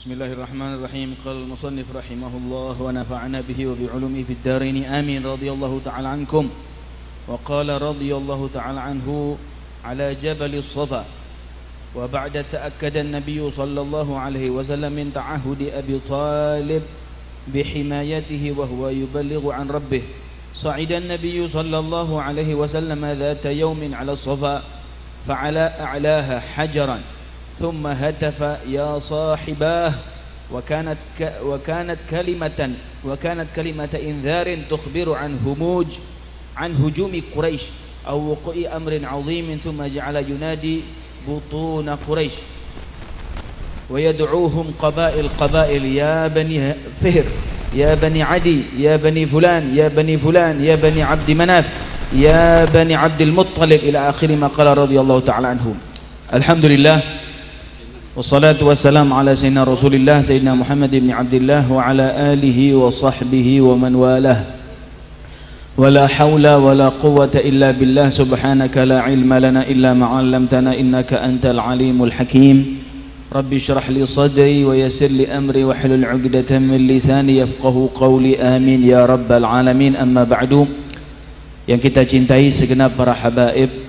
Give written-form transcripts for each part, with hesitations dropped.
Bismillahirrahmanirrahim. Qala al-musannif rahimahullah wa nafa'ana bihi wa bi'ulumihi fid dharain amin. Radhiyallahu ta'ala ankum. Wa qala radhiyallahu ta'ala anhu ala jabal as-Safa. Wa ba'da ta'akkada an-nabiy sallallahu alaihi wasallam min ta'ahudi Abi Talib bihimayatihi wa huwa yuballighu an rabbih. Sa'ida an-nabiy sallallahu alaihi wasallam dhata yawmin 'ala as-Safa fa'ala a'laha hajaran ثم هتف يا صاحباه وكانت كلمة إنذار تخبر عن هجوم قريش أو وقوع أمر عظيم ثم جعل ينادي بطون قريش ويدعوهم قبائل يا بني فهر يا بني عدي يا بني فلان يا بني فلان يا بني عبد مناف يا بني عبد المطلب إلى آخر ما قال رضي الله تعالى عنهم. الحمد لله wassalatu wassalamu ala sayyidina Rasulillah sayyidina Muhammad ibn Abdullah wa ala alihi wa sahbihi wa man walah. Wala hawla wala quwwata illa billah subhanaka la ilma lana illa ma 'allamtana innaka antal alimul hakim. Rabbi shrah li sadri wa yassir li amri wa hlul 'uqdatam min lisani yafqahu qawli amin ya rabbal alamin. Amma ba'du. Yang kita cintai segenap para habaib,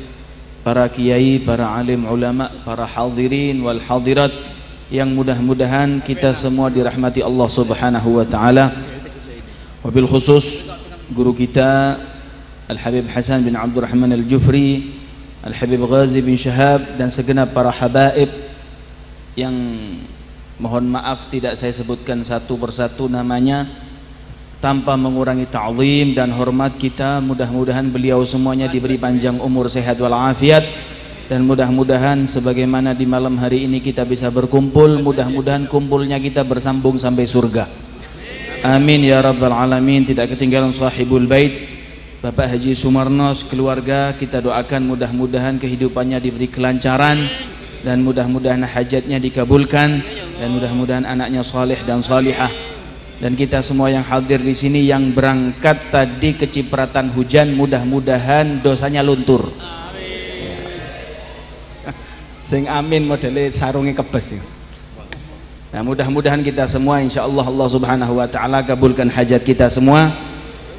para kiai, para alim ulama, para hadirin wal hadirat yang mudah-mudahan kita semua dirahmati Allah Subhanahu wa taala. Wabil khusus guru kita Al-Habib Hasan bin Abdurrahman Al-Jufri, Al-Habib Ghazi bin Syahab dan segenap para habaib yang mohon maaf tidak saya sebutkan satu persatu namanya tanpa mengurangi ta'zim dan hormat kita. Mudah-mudahan beliau semuanya diberi panjang umur, sehat walafiat, dan mudah-mudahan sebagaimana di malam hari ini kita bisa berkumpul, mudah-mudahan kumpulnya kita bersambung sampai surga. Amin ya rabbal alamin. Tidak ketinggalan sahibul bait Bapak Haji Sumarno, keluarga kita doakan mudah-mudahan kehidupannya diberi kelancaran dan mudah-mudahan hajatnya dikabulkan dan mudah-mudahan anaknya saleh dan salihah. Dan kita semua yang hadir di sini yang berangkat tadi kecipratan hujan, mudah-mudahan dosanya luntur. Amin. Sing amin modelnya sarungnya kebes ya. Nah, mudah-mudahan kita semua insyaallah Allah Subhanahu wa taala kabulkan hajat kita semua.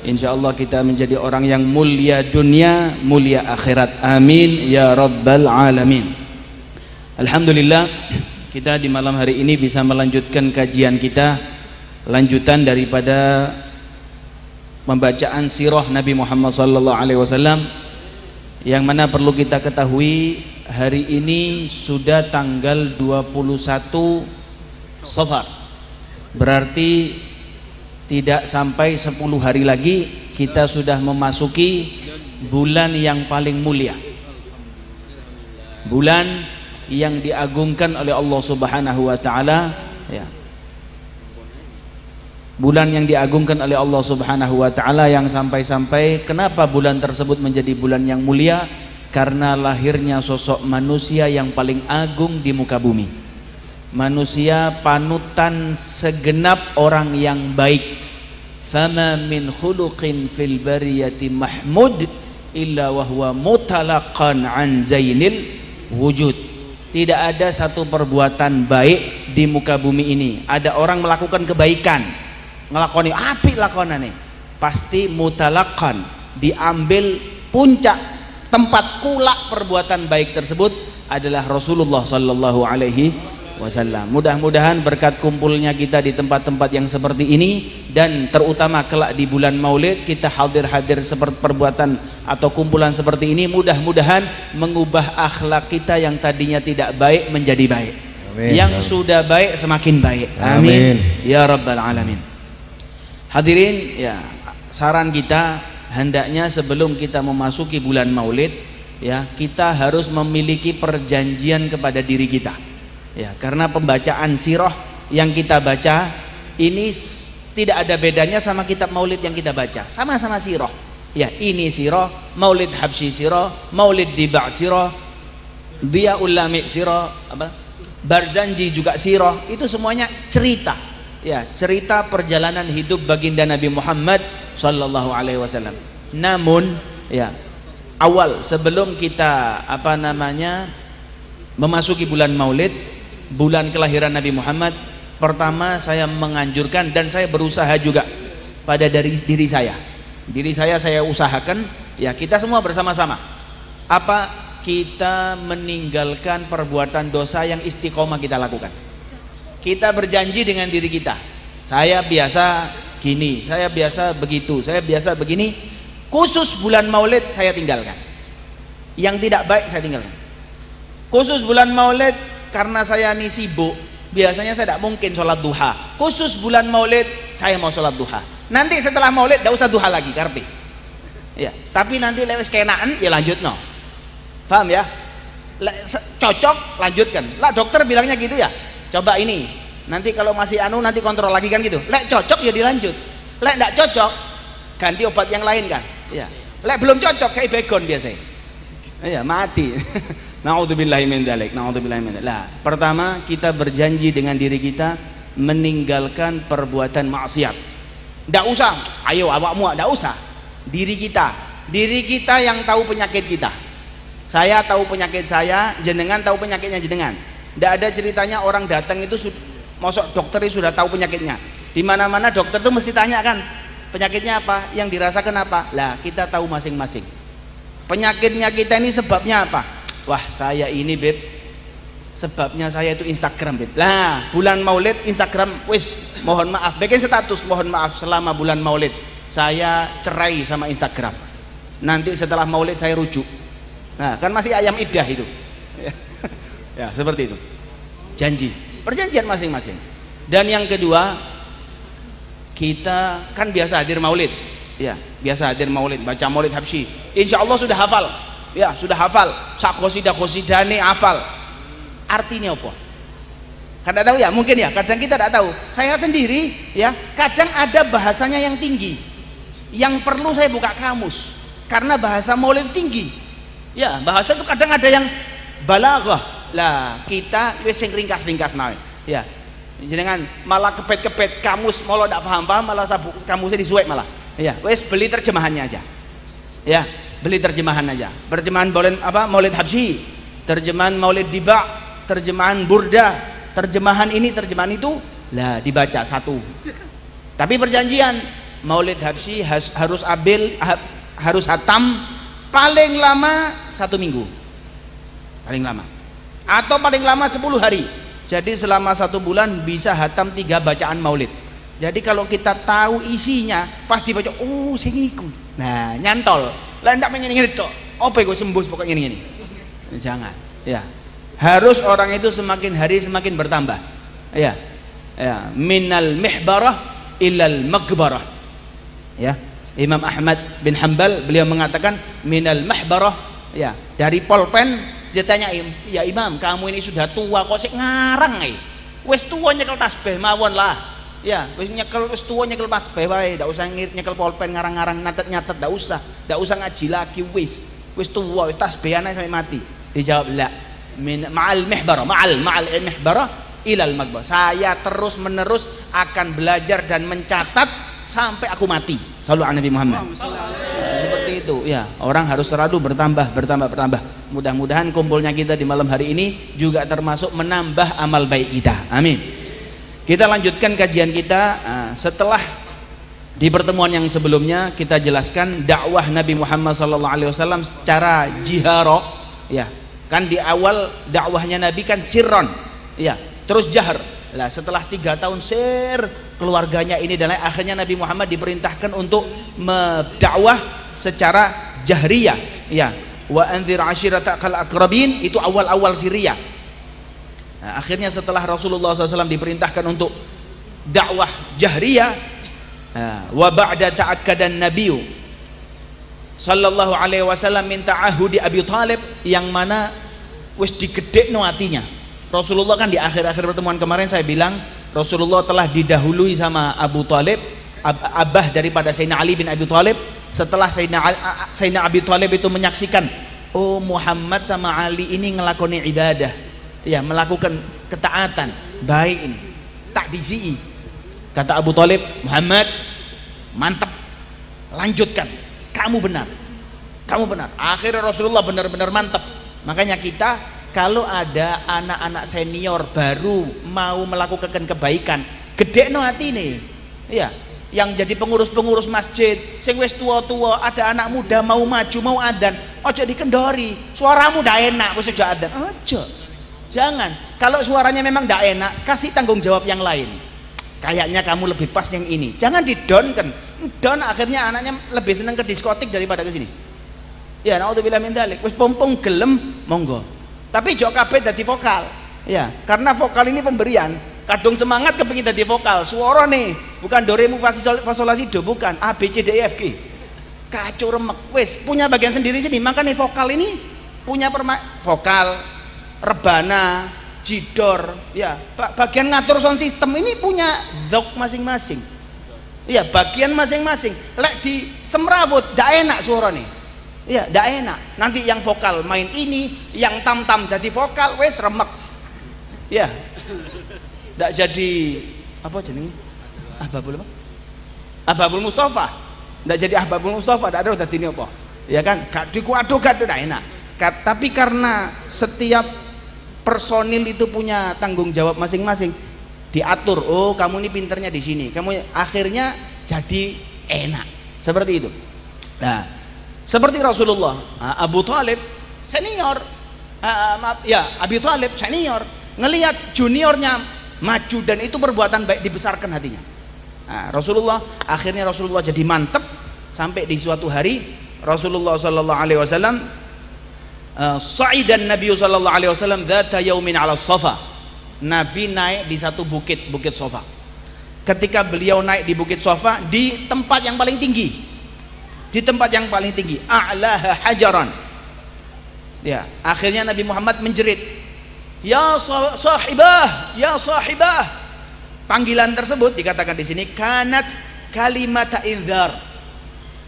Insyaallah kita menjadi orang yang mulia dunia, mulia akhirat. Amin ya rabbal alamin. Alhamdulillah kita di malam hari ini bisa melanjutkan kajian kita, lanjutan daripada pembacaan sirah Nabi Muhammad sallallahu alaihi wasallam, yang mana perlu kita ketahui hari ini sudah tanggal 21 Safar, berarti tidak sampai 10 hari lagi kita sudah memasuki bulan yang paling mulia, bulan yang diagungkan oleh Allah Subhanahu wa taala ya. Bulan yang diagungkan oleh Allah Subhanahu wa taala, yang sampai-sampai kenapa bulan tersebut menjadi bulan yang mulia? Karena lahirnya sosok manusia yang paling agung di muka bumi. Manusia panutan segenap orang yang baik. Fama min khuluqin fil bariyati mahmud illa wa huwa mutalaqan an zainil wujud. Tidak ada satu perbuatan baik di muka bumi ini. Ada orang melakukan kebaikan, ngelakoni api lakonane, pasti mutalakan, diambil puncak tempat kulak perbuatan baik tersebut adalah Rasulullah sallallahu alaihi wasallam. Mudah-mudahan berkat kumpulnya kita di tempat-tempat yang seperti ini, dan terutama kelak di bulan Maulid kita hadir-hadir seperti perbuatan atau kumpulan seperti ini, mudah-mudahan mengubah akhlak kita yang tadinya tidak baik menjadi baik. Amin. Yang sudah baik semakin baik. Amin, ya rabbal alamin. Hadirin ya, saran kita hendaknya sebelum kita memasuki bulan Maulid ya, kita harus memiliki perjanjian kepada diri kita ya, karena pembacaan sirah yang kita baca ini tidak ada bedanya sama kitab Maulid yang kita baca, sama-sama sirah ya. Ini sirah, Maulid Habsyi sirah, Maulid Diba' sirah, Diyaul Lami sirah, Barzanji juga sirah, itu semuanya cerita ya, cerita perjalanan hidup baginda Nabi Muhammad sallallahu alaihi wasallam. Namun ya, awal sebelum kita memasuki bulan Maulid, bulan kelahiran Nabi Muhammad, Pertama, saya menganjurkan dan saya berusaha juga pada dari diri saya. Diri saya usahakan, ya kita semua bersama-sama. Apa? Kita meninggalkan perbuatan dosa yang istiqomah kita lakukan. Kita berjanji dengan diri kita. Saya biasa gini, saya biasa begitu, saya biasa begini. Khusus bulan Maulid saya tinggalkan. Yang tidak baik saya tinggalkan. Khusus bulan Maulid karena saya ini sibuk, biasanya saya tidak mungkin sholat duha. Khusus bulan Maulid saya mau sholat duha. Nanti setelah Maulid tidak usah duha lagi, karpe. Ya, tapi nanti lewat kenaan ya lanjut no. Paham ya? Cocok lanjutkan. Lah dokter bilangnya gitu ya. Coba ini. Nanti kalau masih nanti kontrol lagi kan gitu. Lek cocok ya dilanjut. Lek enggak cocok ganti obat yang lain kan. Ya. Lek belum cocok kayak begon biasanya. Ya, mati. Nauzubillahi min dzalik. Nauzubillahi min dzalik. Lah, pertama kita berjanji dengan diri kita meninggalkan perbuatan maksiat. Enggak usah. Ayo awakmu enggak usah. Diri kita yang tahu penyakit kita. Saya tahu penyakit saya, jenengan tahu penyakitnya jenengan. Tidak ada ceritanya orang datang itu mosok dokter sudah tahu penyakitnya. Di mana-mana dokter itu mesti tanya kan, penyakitnya apa, yang dirasakan apa. Lah kita tahu masing-masing. Penyakitnya kita ini sebabnya apa? Wah saya ini beb, sebabnya saya itu Instagram beb. Lah bulan Maulid Instagram, wis mohon maaf, bikin status mohon maaf selama bulan Maulid saya cerai sama Instagram. Nanti setelah Maulid saya rujuk. Nah kan masih ayam idah itu. Ya seperti itu. Janji, perjanjian masing-masing. Dan yang kedua, kita kan biasa hadir Maulid. Ya, biasa hadir Maulid, baca Maulid Habsyi. Insya Allah sudah hafal. Ya, sudah hafal. Sakosidane hafal. Artinya apa? Kan tidak tahu ya, mungkin ya. Kadang kita tidak tahu. Saya sendiri, ya, kadang ada bahasanya yang tinggi, yang perlu saya buka kamus. Karena bahasa Maulid tinggi. Ya, bahasa itu kadang ada yang balaghah. Lah, kita wis sing ringkas-ringkas nawe. Ya. Jenengan malah kepet-kepet kamus malah ndak paham-paham, malah kamusnya disuwek malah. Ya, wis beli terjemahannya aja. Ya, beli terjemahan aja. Terjemahan Maulid Habsyi, terjemahan Maulid Diba, terjemahan Burda, terjemahan ini, terjemahan itu. Lah, dibaca satu. Tapi perjanjian Maulid Habsyi harus hatam paling lama 1 minggu, paling lama, atau paling lama 10 hari. Jadi selama 1 bulan bisa hatam 3 bacaan Maulid. Jadi kalau kita tahu isinya pasti baca, oh sing iku. Nah nyantol. Lah ndak ngene-ngene tok. Apa iku sembus pokoknya ngene. Jangan. Ya. Harus orang itu semakin hari semakin bertambah. Ya. Ya, minal mihbarah ilal magbarah. Ya. Imam Ahmad bin Hanbal beliau mengatakan minal mahbarah, ya, dari polpen. Dia tanya, ya Imam kamu ini sudah tua kok sik ngarang wis tua nyekel tasbih mawon lah, ya wis tua nyekel tasbih wae, ndak usah nyekel polpen ngarang-ngarang nyatet-nyatet, ndak usah ngaji lagi, wis tua wis tasbihan sampai mati. Dijawab la ma'al mihbarah ilal magbarah, saya terus menerus akan belajar dan mencatat sampai aku mati. Sallu ala Nabi Muhammad. Seperti itu ya, orang harus selalu bertambah. Mudah-mudahan kumpulnya kita di malam hari ini juga termasuk menambah amal baik kita. Amin. Kita lanjutkan kajian kita. Setelah di pertemuan yang sebelumnya kita jelaskan dakwah Nabi Muhammad SAW secara jihara, ya kan. Di awal dakwahnya Nabi kan sirron, ya, terus jahar. Lah setelah 3 tahun keluarganya ini dan lain, akhirnya Nabi Muhammad diperintahkan untuk mendakwah secara jahriyah, ya. Wa anzir ashiratakal aqrabin, itu awal-awal Syria. Nah, akhirnya setelah Rasulullah SAW diperintahkan untuk dakwah jahriyah, wa ba'da ta'akkadan nabiyyu sallallahu alaihi wasallam min ta'ahudi Abi Thalib, yang mana wis digedhekno atinya. Rasulullah kan di akhir-akhir pertemuan kemarin saya bilang Rasulullah telah didahului sama Abu Thalib, abah daripada Sayyidina Ali bin Abi Thalib. Setelah Sayyidina Abi Thalib itu menyaksikan, oh Muhammad sama Ali ini ngelakoni ibadah, ya, melakukan ketaatan baik ini, tak disi. Kata Abu Thalib, Muhammad mantap, lanjutkan, kamu benar. Akhirnya Rasulullah benar-benar mantap. Makanya kita kalau ada anak-anak senior baru mau melakukan kebaikan, gedekno hatine. Iya, yang jadi pengurus-pengurus masjid, sing wis tua-tua, ada anak muda mau maju, mau adzan, ojo dikendori. Suaramu ndak enak wis aja adzan. Ojo. Jangan. Kalau suaranya memang ndak enak, kasih tanggung jawab yang lain. Kayaknya kamu lebih pas yang ini. Jangan di-down kan. Down akhirnya anaknya lebih seneng ke diskotik daripada ke sini. Ya, naudzubillah min dzalik. Wis pompong gelem, monggo. Tapi jok kabeh dadi vokal. Ya, karena vokal ini pemberian. Kadung semangat kepengin dadi vokal. Suara nih, bukan do re mi fa sol la si do, bukan A B C D E F G. Kacau remek. Wis punya bagian sendiri sini. Makanya vokal ini punya vokal, rebana, jidor, ya. Bagian ngatur sound system ini punya dzauq masing-masing. Ya, bagian masing-masing. Lek di semrawut ndak enak suara nih. Ya, ndak enak. Nanti yang vokal main ini, yang tam-tam jadi vokal, wes remek. Ya, ndak jadi apa jenenge? Ahbabul apa? Ahbabul Mustafa. Ndak jadi Ahbabul Mustafa, ndak ada dadi apa? Ya kan? Gak dikuadu gak ndak enak. Tapi karena setiap personil itu punya tanggung jawab masing-masing, diatur. Oh, kamu ini pinternya di sini. Kamu akhirnya jadi enak. Seperti itu. Nah, seperti Rasulullah, Abu Thalib senior, ya Abu Thalib senior, ngelihat juniornya maju dan itu perbuatan baik, dibesarkan hatinya. Nah, akhirnya Rasulullah jadi mantep sampai di suatu hari Rasulullah sallallahu alaihi wasallam sa'idan Nabi sallallahu alaihi wasallam dzata yaumin 'ala Safa. Nabi naik di satu bukit, Bukit Safa. Ketika beliau naik di Bukit Safa, di tempat yang paling tinggi, a'laha hajaran. Ya, akhirnya Nabi Muhammad menjerit, ya sahibah, ya sahibah. Panggilan tersebut dikatakan di sini kanat kalimata indzar.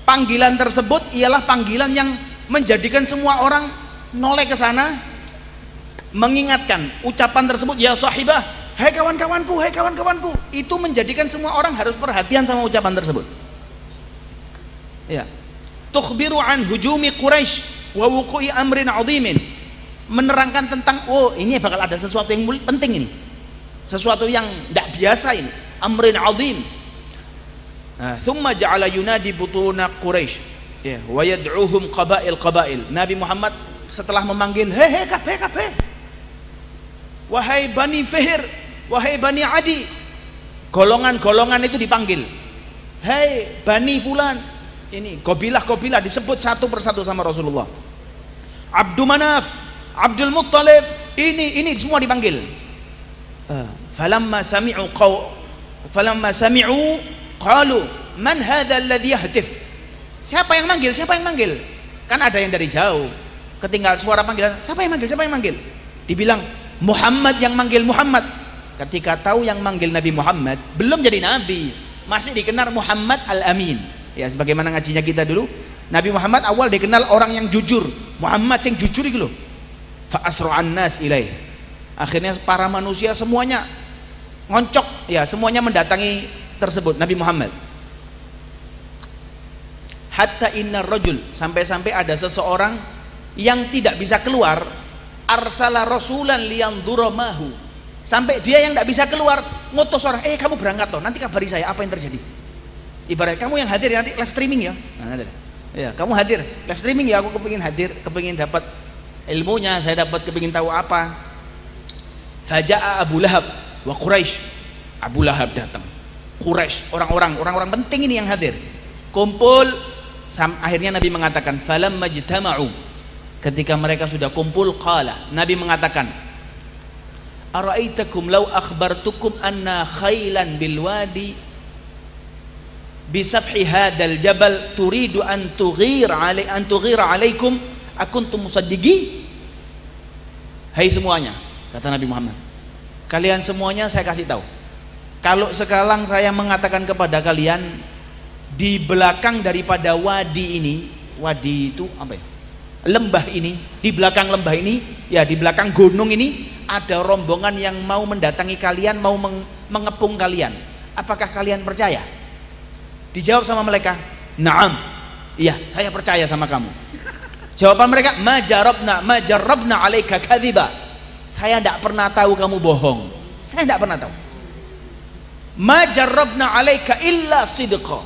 Panggilan tersebut ialah panggilan yang menjadikan semua orang noleh ke sana, mengingatkan. Ucapan tersebut, ya sahibah, hai kawan-kawanku, hai kawan-kawanku, itu menjadikan semua orang harus perhatian sama ucapan tersebut. Ya, tukhbiru an hujumi Quraisy wa wuqu'i amrin 'azimin. Menerangkan tentang, oh ini bakal ada sesuatu yang penting ini. Sesuatu yang tidak biasa ini, amrin 'azim. Nah, thumma ja'ala yunadi butuna Quraisy. Ya, wa yad'uhum qabail. Nabi Muhammad setelah memanggil, hei kabeh. Wahai Bani Fihr, wahai Bani Adi. Golongan-golongan itu dipanggil. Hei Bani Fulan. Ini gobilah disebut satu persatu sama Rasulullah. Abdul Manaf, Abdul Muttalib, ini semua dipanggil. Falamma sami'u qalu man hadha alladhi yahtif. Siapa yang manggil? Kan ada yang dari jauh ketinggal suara panggilan, siapa yang manggil? Dibilang Muhammad yang manggil Muhammad. Ketika tahu yang manggil Nabi Muhammad, belum jadi nabi, masih dikenal Muhammad Al-Amin. Ya, sebagaimana ngajinya kita dulu, Nabi Muhammad awal dikenal orang yang jujur, Muhammad yang jujur itu loh. Fa asra'an nas ilaih. Akhirnya para manusia semuanya ngoncok, ya semuanya mendatangi tersebut Nabi Muhammad. Hatta innar rajul, sampai-sampai ada seseorang yang tidak bisa keluar, arsala rasulan liyanzura mahu. Sampai dia yang tidak bisa keluar ngutus orang, kamu berangkat toh, nanti kabari saya apa yang terjadi. Ibarat kamu yang hadir nanti live streaming ya. Nah, ya, kamu hadir live streaming ya, aku kepingin hadir, kepingin dapat ilmunya, saya dapat kepingin tahu apa. Faja'a Abu Lahab wa Quraisy. Abu Lahab datang, Quraisy, orang-orang penting ini yang hadir. Kumpul, akhirnya Nabi mengatakan falamma jtama'u. Ketika mereka sudah kumpul, qala, Nabi mengatakan, ara'aitakum law akhbartukum anna khailan bil wadi bisafhi hadal jabal turidu an tughira alaikum akuntum musaddiqi. Hai semuanya, kata Nabi Muhammad, kalian semuanya saya kasih tahu, kalau sekarang saya mengatakan kepada kalian, di belakang daripada wadi ini, wadi itu apa ya, lembah ini, di belakang lembah ini, ya di belakang gunung ini ada rombongan yang mau mendatangi kalian, mau mengepung kalian, apakah kalian percaya? Dijawab sama mereka, na'am, iya saya percaya sama kamu. Jawaban mereka, ma jarabna 'alaika kadhiba. Saya tidak pernah tahu kamu bohong. Saya tidak pernah tahu. Ma jarabna 'alaika illa sidqa.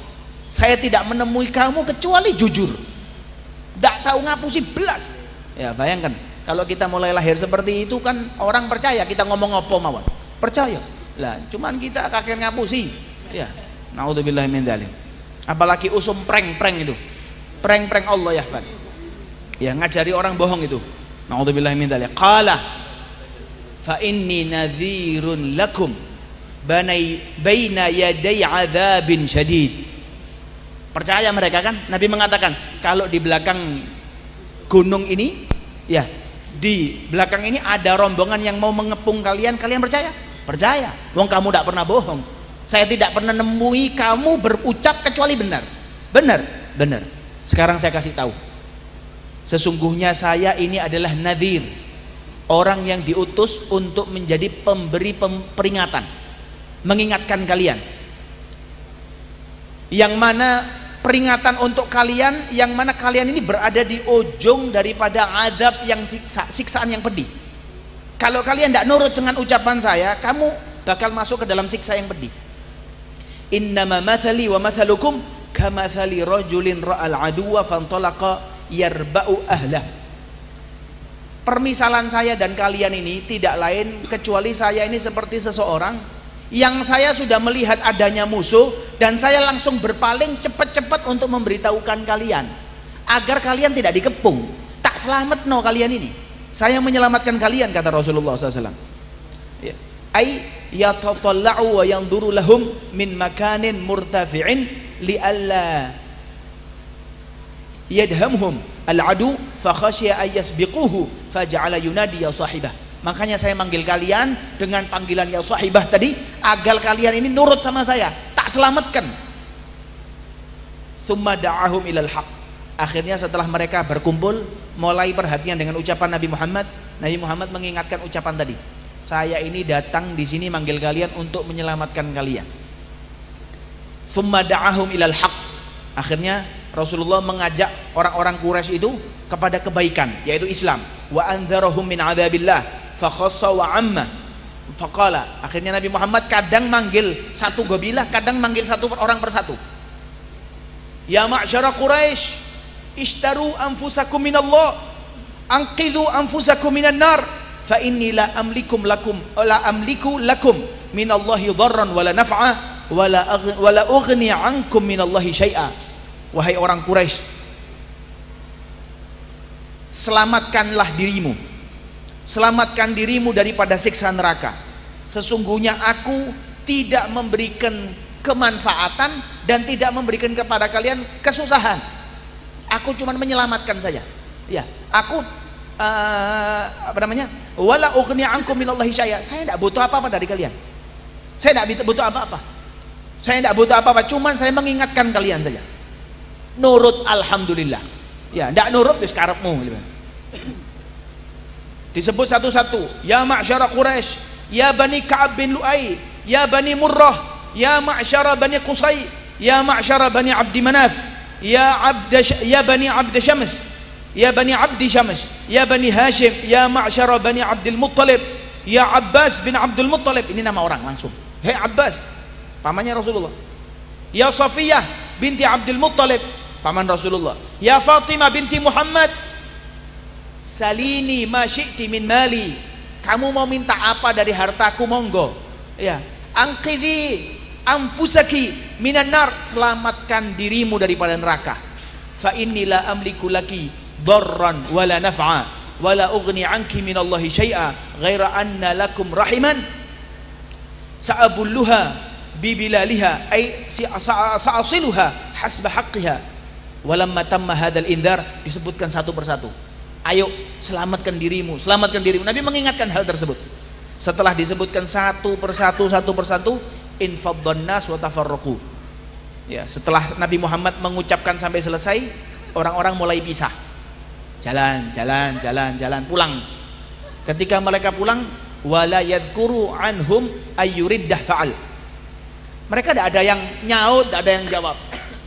Saya tidak menemui kamu kecuali jujur. Tidak tahu ngapusi belas. Ya, bayangkan kalau kita mulai lahir seperti itu kan orang percaya kita ngomong apa mawon. Percaya. Lah, cuman kita kakek ngapusi. Ya. Naudzubillahi min dzalik. Apalagi usum prank-prank itu. Prank-prank Allah ya, Fan. Ya, ngajari orang bohong itu. Naudzubillahi min dzalik. Qala fa inni nadhirun lakum baina yaday adzabin syadid. Percaya mereka kan? Nabi mengatakan, kalau di belakang gunung ini, ya, di belakang ini ada rombongan yang mau mengepung kalian. Kalian percaya? Percaya. Wong kamu tidak pernah bohong. Saya tidak pernah nemui kamu berucap kecuali benar. Benar, benar. Sekarang saya kasih tahu. Sesungguhnya saya ini adalah nadhir, orang yang diutus untuk menjadi pemberi peringatan, mengingatkan kalian. Yang mana peringatan untuk kalian, yang mana kalian ini berada di ujung daripada azab yang siksaan yang pedih. Kalau kalian tidak nurut dengan ucapan saya, kamu bakal masuk ke dalam siksa yang pedih. Innama mathali wa mathalukum kamathali rajulin ra'al aduwa fantalaqa yarba'u ahlah. Permisalan saya dan kalian ini tidak lain kecuali saya ini seperti seseorang yang saya sudah melihat adanya musuh dan saya langsung berpaling cepat-cepat untuk memberitahukan kalian agar kalian tidak dikepung. Tak selamat no kalian ini. Saya menyelamatkan kalian, kata Rasulullah SAW. Ya. Ay yatatalla'u wa yanzuru lahum min makanin murtafi'in li'alla yadhamhum al-adu fa khashiya ay yasbiquhu faja'ala yunadi ya sahibah. Makanya saya manggil kalian dengan panggilan ya sahibah tadi agar kalian ini nurut sama saya, tak selamatkan. Tsumma da'ahum ilal haq. Akhirnya setelah mereka berkumpul mulai perhatian dengan ucapan Nabi Muhammad. Nabi Muhammad mengingatkan ucapan tadi. Saya ini datang di sini manggil kalian untuk menyelamatkan kalian. Tsumma da'ahum ilal haq. Akhirnya Rasulullah mengajak orang-orang Quraisy itu kepada kebaikan, yaitu Islam. Wa anzarahum min adzabillah fa khassa wa amma. Faqala. Akhirnya Nabi Muhammad kadang manggil satu qabilah, kadang manggil satu orang persatu. Ya ma'syara Quraisy, ishtaru anfusakum minallah, anqidhu anfusakum minan nar, fa inni la amliku lakum minallahi dharran wala naf'a wala ughni ankum minallahi syai'a. Wahai orang Quraisy, selamatkanlah dirimu, selamatkan dirimu daripada siksa neraka. Sesungguhnya aku tidak memberikan kemanfaatan dan tidak memberikan kepada kalian kesusahan. Aku cuma menyelamatkan saja. Ya, aku wala ughni ankum minallahi syai'a. Saya tidak butuh apa-apa dari kalian. Saya tidak butuh apa-apa. Saya tidak butuh apa-apa, cuman saya mengingatkan kalian saja. Nurut alhamdulillah. Ya, tidak nurut wis karepmu. Disebut satu-satu. Ya ma'syara Quraisy, ya bani Ka'ab bin Lu'ay, ya bani Murrah, ya ma'syara bani Qusay, ya ma'syara bani Abdi Manaf, ya bani Abdi Syams, ya bani Abdi Syams, ya bani Hashim, ya ma'syara bani Abdul Muttalib, ya Abbas bin Abdul Muttalib. Ini nama orang langsung. Hei Abbas, pamannya Rasulullah. Ya Safiyah binti Abdul Muttalib, paman Rasulullah. Ya Fatimah binti Muhammad, salini ma syi'ti min mali. Kamu mau minta apa dari hartaku, monggo. Ya, anqidhi anfusaki minan nar, selamatkan dirimu daripada neraka. Fa inni la amliku laki darran wala naf'a wala ughni anki minallahi syai'a ghaira anna lakum rahiman sa'abulluha bibilaliha ay sa'asiluha hasba haqqiha. Walamma tamma hadzal indar, disebutkan satu persatu. Ayo selamatkan dirimu, selamatkan dirimu. Nabi mengingatkan hal tersebut. Setelah disebutkan satu persatu, infaddan nas wa tafarraqu. Ya, setelah Nabi Muhammad mengucapkan sampai selesai, orang-orang mulai pisah. Jalan pulang. Ketika mereka pulang, wala yadhkuru anhum ayyuriddah fa'al. Mereka tidak ada yang nyaut, tidak ada yang jawab.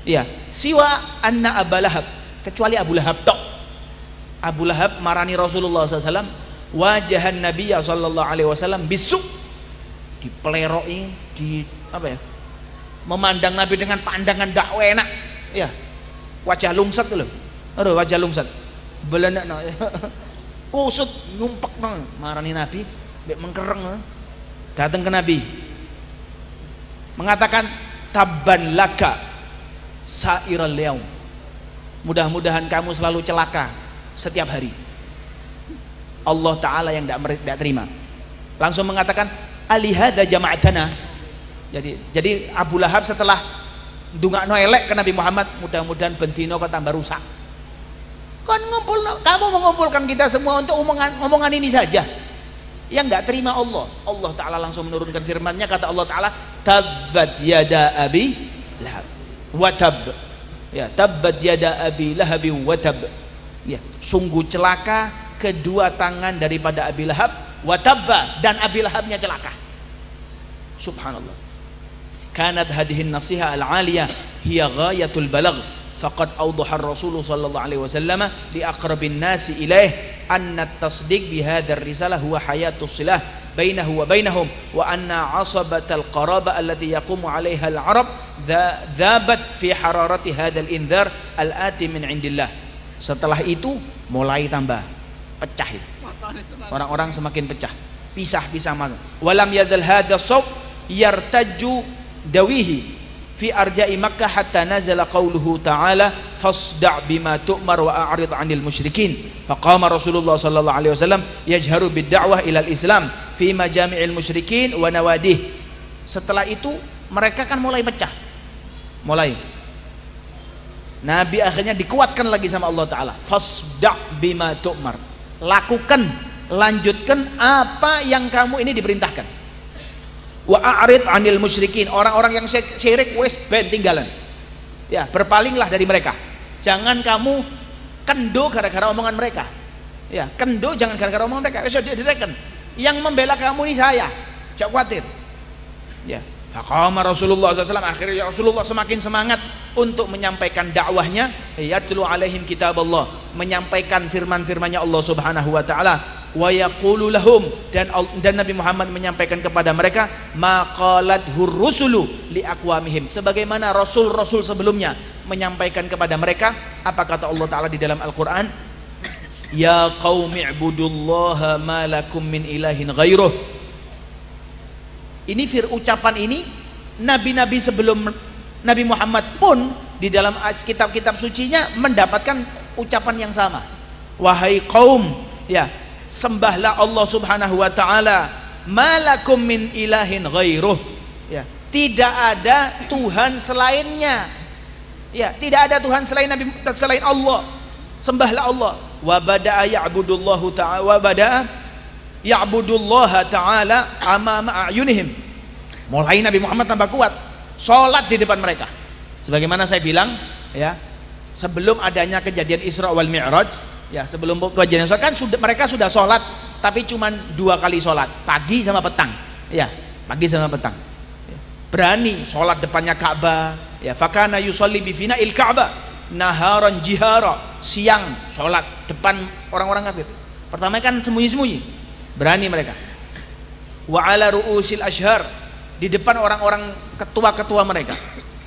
Ya, siwa anna Abu Lahab, kecuali Abu Lahab tok. Abu Lahab marani Rasulullah SAW, wajahan Nabi sallallahu alaihi wasallam bisu, dipeleroki, di apa ya, memandang Nabi dengan pandangan dak enak ya, wajah lungsat loh, aduh wajah lungsat belenak no. Kusut nyumpek no, marani Nabi mbek mengkereng no. Datang ke Nabi mengatakan tabban laka sairal yaum, mudah-mudahan kamu selalu celaka setiap hari. Allah Ta'ala yang tidak terima, langsung mengatakan alihada jama'atana. Jadi Abu Lahab setelah ndongakno elek ke Nabi Muhammad, mudah-mudahan bentino kok tambah rusak. Kan kamu mengumpulkan kita semua untuk omongan ini saja. Yang nggak terima Allah Ta'ala langsung menurunkan firman-Nya, kata Allah Ta'ala tabbat yada abi lahab watab, ya, tabbat yada abi lahab watab, ya, sungguh celaka kedua tangan daripada Abi Lahab, watabba, dan Abi Lahabnya celaka. Subhanallah. Kanat hadihin nasiha al-aliyah hiya ghayatul balagh, faqad awdaha ar-rasul sallallahu alaihi wasallam li aqrabin nasi ilaih anna at-tasdiq bi hadzal risalah huwa hayatus silah bainahu wa bainahum wa anna asabatal qaraba allati yaqumu 'alaiha al-arab dhabat fi hararati hadzal indhar al-ati min indillah. Setelah itu mulai tambah pecah itu. Orang-orang semakin pecah, pisah-pisah masuk. Walam yazal hadha sawt yartaju dawihi fi arja'i Makkah hatta nazala qauluhu ta'ala fasda' bima tu'mar wa a'rid 'anil musyrikin. Faqama Rasulullah sallallahu alaihi wasallam yajharu bid-da'wah ila al-Islam fi majami'il musyrikin wa nawadih. Setelah itu mereka kan mulai pecah. Mulai Nabi akhirnya dikuatkan lagi sama Allah Ta'ala, fasda' bima tu'mar, lakukan, lanjutkan apa yang kamu ini diperintahkan. Wa a'rid 'anil musyrikin, orang-orang yang syirik wes ben tinggalan, ya, berpalinglah dari mereka. Jangan kamu kendo gara-gara omongan mereka, ya, kendo jangan gara-gara omongan mereka. Wes direken, yang membela kamu ini saya, jangan khawatir, ya. Faqama Rasulullah SAW, akhirnya Rasulullah semakin semangat untuk menyampaikan dakwahnya, yatlu alaihim kitab Allah, menyampaikan firman-firmannya Allah Subhanahu wa taala, wa yaqulu lahum, dan Nabi Muhammad menyampaikan kepada mereka maqalat hurrusulu li aqwamihim, sebagaimana rasul-rasul sebelumnya menyampaikan kepada mereka. Apa kata Allah Taala di dalam Al-Qur'an? Ya qaumi ibudullaha ma lakum min ilahin ghairuh. Ini ucapan ini nabi-nabi sebelum Nabi Muhammad pun di dalam kitab-kitab sucinya mendapatkan ucapan yang sama. Wahai kaum, ya, sembahlah Allah Subhanahu wa taala, malakum min ilahin ghairuh, ya, tidak ada Tuhan selainnya, ya, tidak ada Tuhan selain Allah. Sembahlah Allah. Wa bada'a ya'budullahu ta'ala wa bada'a ya'budullaha ta'ala amama a'yunihim. Mulai Nabi Muhammad tambah kuat, sholat di depan mereka. Sebagaimana saya bilang, ya, sebelum adanya kejadian Isra wal Mi'raj, ya, sebelum kejadian Isra kan mereka sudah sholat, tapi cuma 2 kali sholat, pagi sama petang, ya, pagi sama petang, ya. Berani sholat depannya Ka'bah, ya, fakana yusolli bifina'il Ka'bah naharan jihara, siang sholat depan orang-orang kafir. Pertama kan sembunyi-sembunyi, berani mereka. Wa ala ru'usil ashhar, di depan orang-orang ketua-ketua mereka.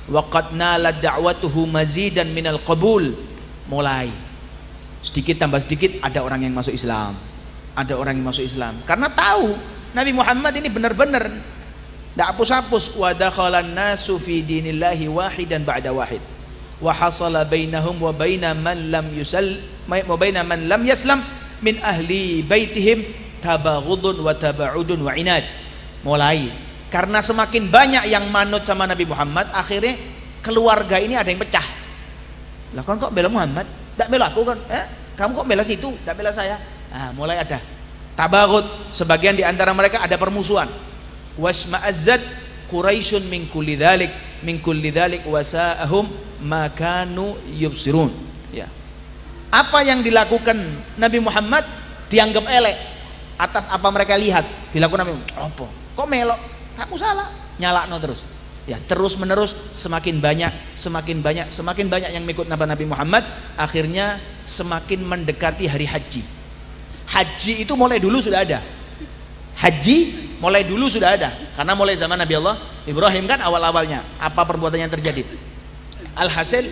Wa qad nala da'watuhu mazidan minal qabul, mulai sedikit tambah sedikit ada orang yang masuk Islam, ada orang yang masuk Islam, karena tahu Nabi Muhammad ini benar-benar tidak hapus-hapus. Wa dakhalan nasu fi dinillahi wahidan ba'da wahid wa hasala bainahum wa baina man lam yaslam min ahli baitihim tabaghudun wa taba'udun wa inad. Mulai karena semakin banyak yang manut sama Nabi Muhammad, akhirnya keluarga ini ada yang pecah. Lah kan kok bela Muhammad, tidak bela aku kan, kamu kok bela situ, tidak bela saya. Mulai ada tabaghud, sebagian di antara mereka ada permusuhan. Wasma'azzat Quraisyun min kulli dhalik wasa'ahum ma kanu yubsirun, ya. Apa yang dilakukan Nabi Muhammad dianggap elek atas apa mereka lihat dilakukan Nabi Muhammad. Apa? Kok melok? Kamu salah. Nyalakno terus. Ya, terus menerus semakin banyak yang mengikut Nabi Muhammad. Akhirnya semakin mendekati hari haji. Haji itu mulai dulu sudah ada. Haji mulai dulu sudah ada, karena mulai zaman Nabi Allah Ibrahim kan awal-awalnya. Apa perbuatan yang terjadi? Alhasil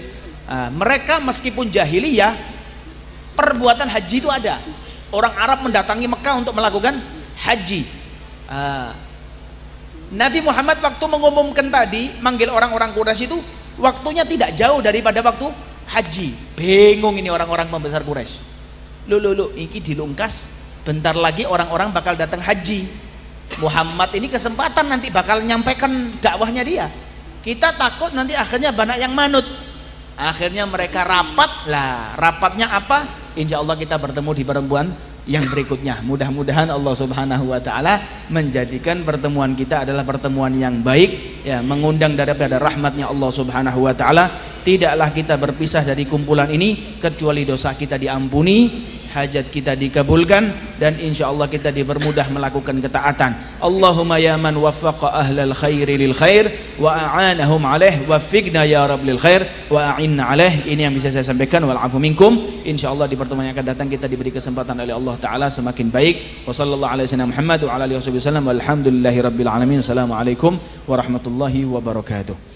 mereka meskipun jahiliyah, perbuatan haji itu ada. Orang Arab mendatangi Mekah untuk melakukan haji. Nabi Muhammad waktu mengumumkan tadi, manggil orang-orang Quraisy itu waktunya tidak jauh daripada waktu haji. Bingung ini orang-orang pembesar Quraisy. Lu ini dilungkas, bentar lagi orang-orang bakal datang haji. Muhammad ini kesempatan nanti bakal nyampaikan dakwahnya dia. Kita takut nanti akhirnya banyak yang manut. Akhirnya mereka rapat lah. Rapatnya apa? Insya Allah kita bertemu di pertemuan yang berikutnya. Mudah-mudahan Allah Subhanahu wa Ta'ala menjadikan pertemuan kita adalah pertemuan yang baik, ya, mengundang daripada rahmatnya Allah Subhanahu wa Ta'ala. Tidaklah kita berpisah dari kumpulan ini kecuali dosa kita diampuni, hajat kita dikabulkan, dan insya Allah kita dipermudah melakukan ketaatan. Allahumma ya man waffaqa ahlal khairi lil khair wa a'anahum alaih waffiqna ya rab lil khair wa a'inna alaih. Ini yang bisa saya sampaikan. Wal afu minkum. Insya Allah di pertemuan yang akan datang kita diberi kesempatan oleh Allah Ta'ala semakin baik. Wa sallallahu alaihi wasallam Muhammad wa ala alihi wasallam walhamdulillahi rabbil alamin. Assalamualaikum warahmatullahi wabarakatuh.